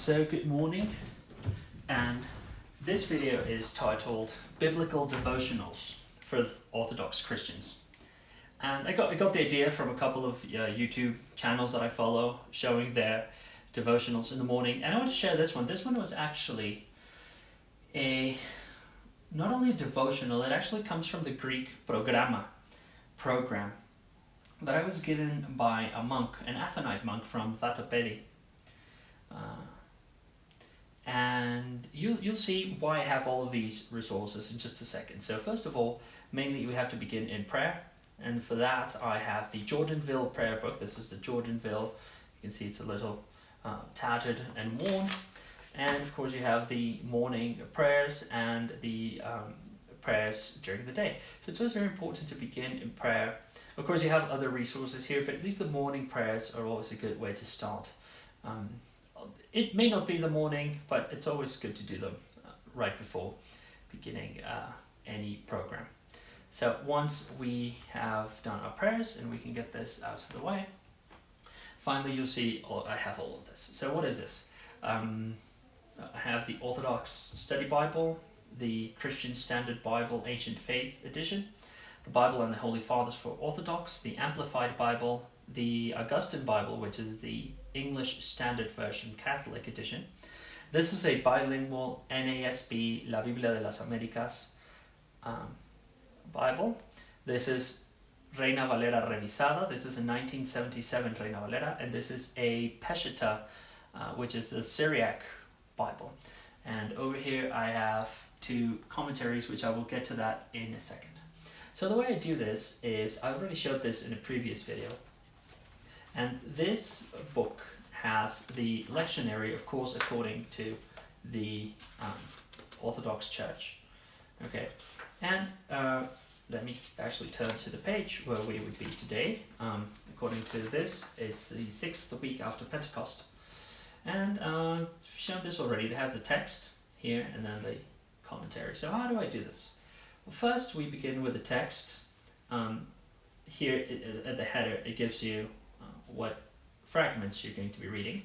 So good morning, and this video is titled Biblical Devotionals for Orthodox Christians. And I got the idea from a couple of YouTube channels that I follow showing their devotionals in the morning, and I want to share this one. This one was actually not only a devotional, it actually comes from the Greek program that I was given by a monk, an Athonite monk from Vatopedi. And you'll see why I have all of these resources in just a second. So first of all, mainly we have to begin in prayer, and for that I have the Jordanville prayer book. This is the Jordanville. You can see it's a little tattered and worn, and of course you have the morning prayers and the prayers during the day. So it's always very important to begin in prayer. Of course you have other resources here, but at least the morning prayers are always a good way to start. It may not be the morning, but it's always good to do them right before beginning any program. So once we have done our prayers and we can get this out of the way, finally you'll see I have all of this. So what is this? I have the Orthodox Study Bible, the Christian Standard Bible Ancient Faith Edition, the Bible and the Holy Fathers for Orthodox, the Amplified Bible, the Augustine Bible, which is the English Standard Version Catholic Edition. This is a bilingual NASB, La Biblia de las Américas Bible. This is Reina Valera Revisada. This is a 1977 Reina Valera, and this is a Peshitta, which is the Syriac Bible. And over here I have two commentaries, which I will get to that in a second. So the way I do this is, I already showed this in a previous video, and this book has the lectionary, of course, according to the Orthodox Church. Okay, and let me actually turn to the page where we would be today. According to this, it's the 6th week after Pentecost. And I've shown this already. It has the text here and then the commentary. So how do I do this? Well, first we begin with the text. Here at the header, it gives you what fragments you're going to be reading.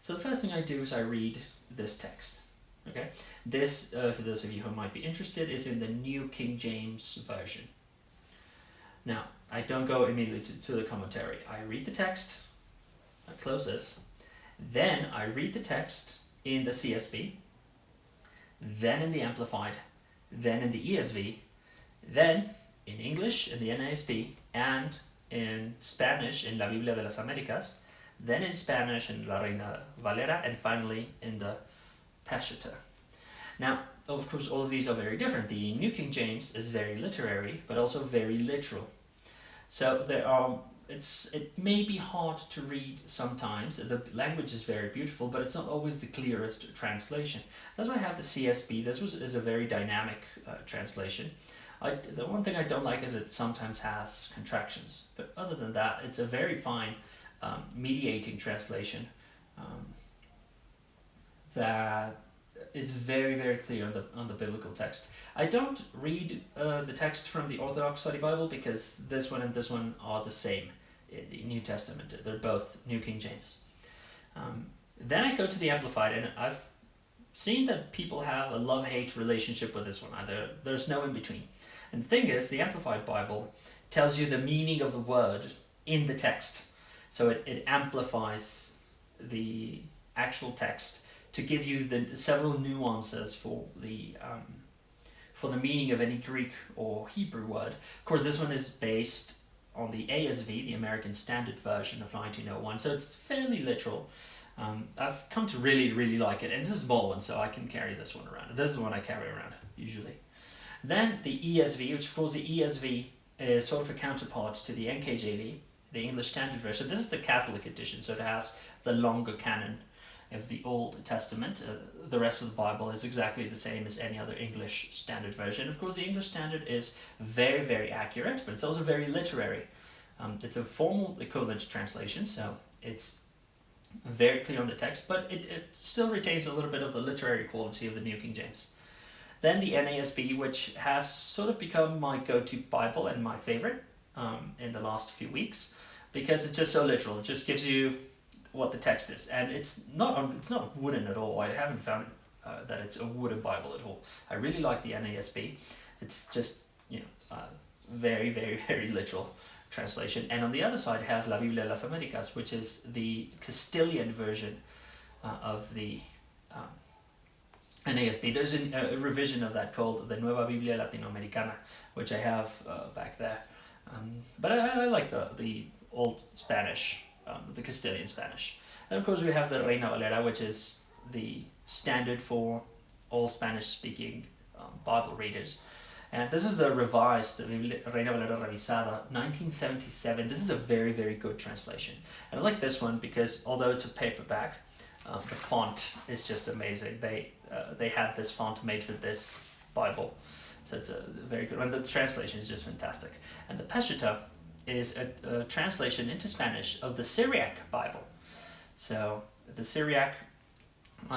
So the first thing I do is I read this text. Okay, this, for those of you who might be interested, is in the New King James Version. Now, I don't go immediately to the commentary. I read the text, I close this, then I read the text in the CSB, then in the Amplified, then in the ESV, then in English in the NASB, and in Spanish in La Biblia de las Américas, then in Spanish in La Reina Valera, and finally in the Peshitta. Now, of course, all of these are very different. The New King James is very literary, but also very literal. So it may be hard to read sometimes. The language is very beautiful, but it's not always the clearest translation. That's why I have the CSB. This is a very dynamic translation. The one thing I don't like is it sometimes has contractions, but other than that, it's a very fine mediating translation that is very, very clear on the biblical text. I don't read the text from the Orthodox Study Bible because this one and this one are the same in the New Testament. They're both New King James. Then I go to the Amplified, and I've seen that people have a love-hate relationship with this one. There's no in between. And the thing is, the Amplified Bible tells you the meaning of the word in the text. So it amplifies the actual text to give you the several nuances for the meaning of any Greek or Hebrew word. Of course, this one is based on the ASV, the American Standard Version of 1901, so it's fairly literal. I've come to really, really like it, and it's a small one, so I can carry this one around. This is the one I carry around, usually. Then the ESV, which of course the ESV is sort of a counterpart to the NKJV, the English Standard Version. So this is the Catholic edition, so it has the longer canon of the Old Testament. The rest of the Bible is exactly the same as any other English Standard Version. Of course, the English Standard is very, very accurate, but it's also very literary. It's a formal equivalent translation, so it's very clear on the text, but it still retains a little bit of the literary quality of the New King James. Then the NASB, which has sort of become my go-to Bible and my favorite in the last few weeks, because it's just so literal. It just gives you what the text is, and it's not wooden at all. I haven't found that it's a wooden Bible at all. I really like the NASB. It's just very, very, very literal translation. And on the other side, it has La Biblia de las Américas, which is the Castilian version of the NASB. There's a revision of that called the Nueva Biblia Latinoamericana, which I have back there. But I like the old Spanish, the Castilian Spanish. And of course we have the Reina Valera, which is the standard for all Spanish-speaking Bible readers. And this is a revised Reina Valera Revisada, 1977. This is a very, very good translation. And I like this one because although it's a paperback, the font is just amazing. They had this font made for this Bible. So it's a very good one. The translation is just fantastic. And the Peshitta is a translation into Spanish of the Syriac Bible. So the Syriac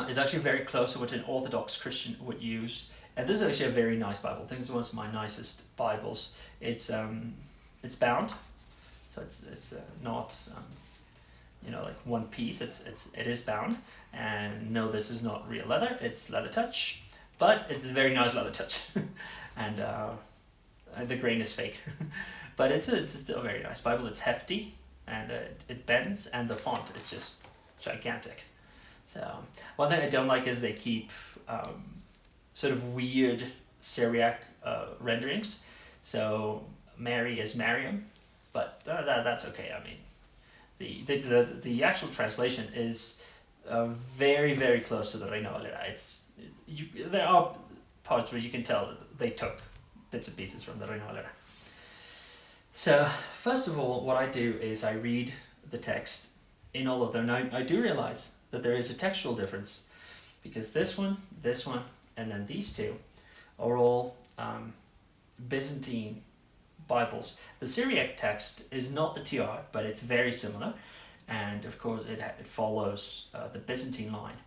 is actually very close to what an Orthodox Christian would use. And this is actually a very nice Bible. I think it's one of my nicest Bibles. It's bound, so it's not like one piece. It is bound, and no, this is not real leather. It's leather touch, but it's a very nice leather touch, and the grain is fake, but it's still a very nice Bible. It's hefty, and it bends, and the font is just gigantic. So one thing I don't like is they keep sort of weird Syriac renderings. So Mary is Mariam, but that's okay. I mean, the actual translation is very, very close to the Reina Valera. There are parts where you can tell that they took bits and pieces from the Reina Valera. So first of all, what I do is I read the text in all of them. Now I do realize that there is a textual difference because this one, and then these two are all Byzantine Bibles. The Syriac text is not the TR, but it's very similar, and of course it follows the Byzantine line.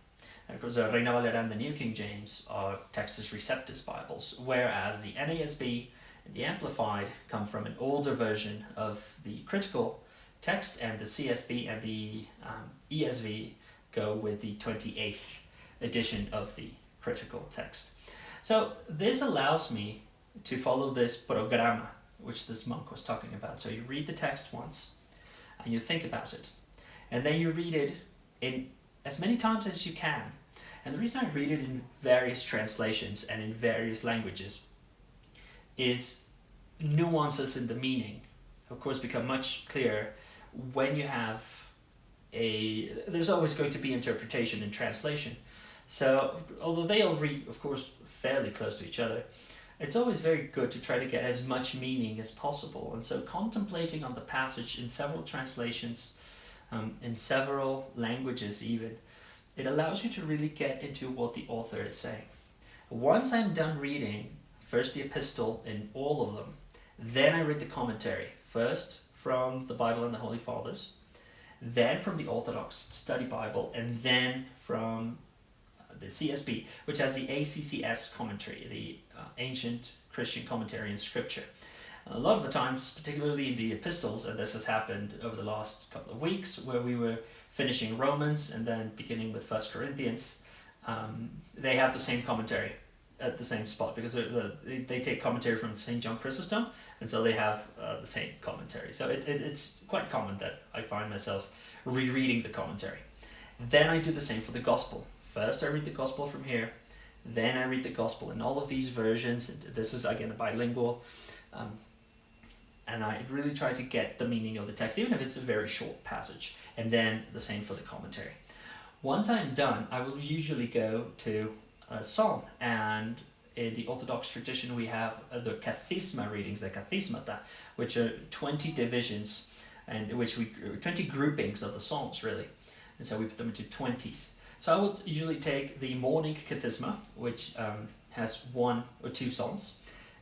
And of course the Reina Valera and the New King James are Textus Receptus Bibles, whereas the NASB and the Amplified come from an older version of the critical text, and the CSB and the ESV go with the 28th edition of the critical text. So this allows me to follow this programma, which this monk was talking about. So you read the text once, and you think about it, and then you read it in as many times as you can. And the reason I read it in various translations and in various languages is nuances in the meaning, of course, become much clearer when you have there's always going to be interpretation and translation. So although they all read, of course, fairly close to each other, it's always very good to try to get as much meaning as possible. And so contemplating on the passage in several translations, in several languages even, it allows you to really get into what the author is saying. Once I'm done reading first the epistle in all of them, then I read the commentary, first from the Bible and the Holy Fathers, then from the Orthodox Study Bible, and then from the CSB, which has the ACCS commentary, the Ancient Christian Commentary in Scripture. A lot of the times, particularly in the epistles, and this has happened over the last couple of weeks, where we were finishing Romans and then beginning with 1 Corinthians, they have the same commentary at the same spot, because they take commentary from St. John Chrysostom, and so they have the same commentary. So it's quite common that I find myself rereading the commentary. Then I do the same for the Gospel. First I read the Gospel from here, then I read the Gospel in all of these versions. This is again bilingual, and I really try to get the meaning of the text, even if it's a very short passage, and then the same for the commentary. Once I'm done, I will usually go to a psalm, and in the Orthodox tradition we have the Kathisma readings, the Kathismata, which are 20 divisions, and 20 groupings of the psalms really, and so we put them into 20s. So I would usually take the morning Kathisma, which has 1 or 2 psalms,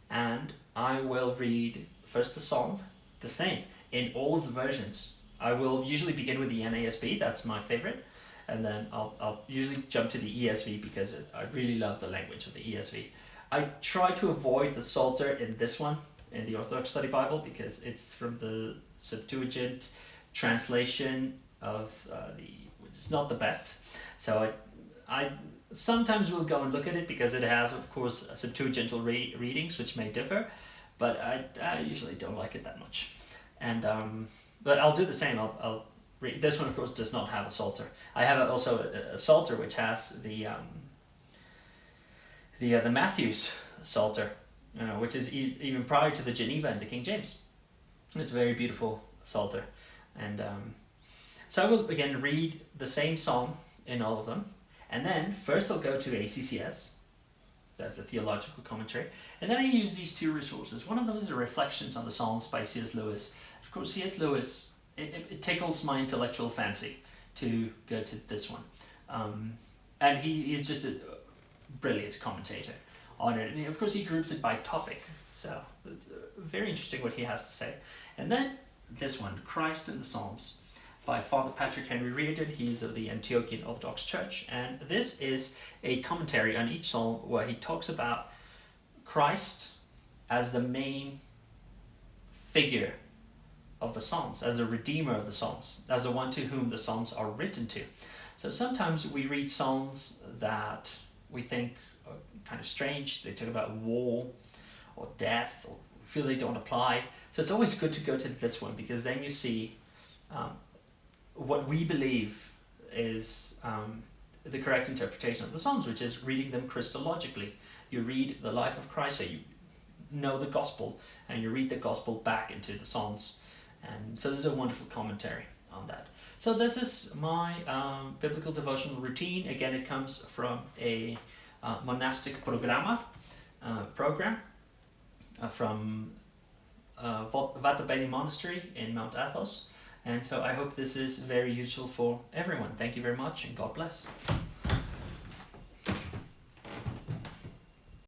and I will read first the psalm, the same in all of the versions. I will usually begin with the NASB, that's my favorite, and then I'll usually jump to the ESV because I really love the language of the ESV. I try to avoid the Psalter in this one, in the Orthodox Study Bible, because it's from the Septuagint translation of the which is not the best. So I sometimes will go and look at it because it has, of course, Septuagintal readings which may differ, but I usually don't like it that much. And but I'll do the same. I'll read. This one, of course, does not have a Psalter. I have also a Psalter which has the Matthew's Psalter, which is even prior to the Geneva and the King James. It's a very beautiful Psalter. And so I will again read the same psalm in all of them. And then first I'll go to ACCS, that's a theological commentary. And then I use these two resources. One of them is the Reflections on the Psalms by C.S. Lewis. Of course, C.S. Lewis, it tickles my intellectual fancy to go to this one. And he is just a brilliant commentator on it. And of course, he groups it by topic. So it's very interesting what he has to say. And then this one, Christ in the Psalms, by Father Patrick Henry Reardon. He's of the Antiochian Orthodox Church. And this is a commentary on each psalm where he talks about Christ as the main figure of the Psalms, as the redeemer of the Psalms, as the one to whom the Psalms are written to. So sometimes we read Psalms that we think are kind of strange. They talk about war or death, or feel they don't apply. So it's always good to go to this one, because then you see what we believe is the correct interpretation of the Psalms, which is reading them Christologically. You read the life of Christ, so you know the gospel, and you read the gospel back into the Psalms. And so this is a wonderful commentary on that. So this is my biblical devotional routine. Again, it comes from a monastic program from Vatapeli Monastery in Mount Athos. And so I hope this is very useful for everyone. Thank you very much, and God bless.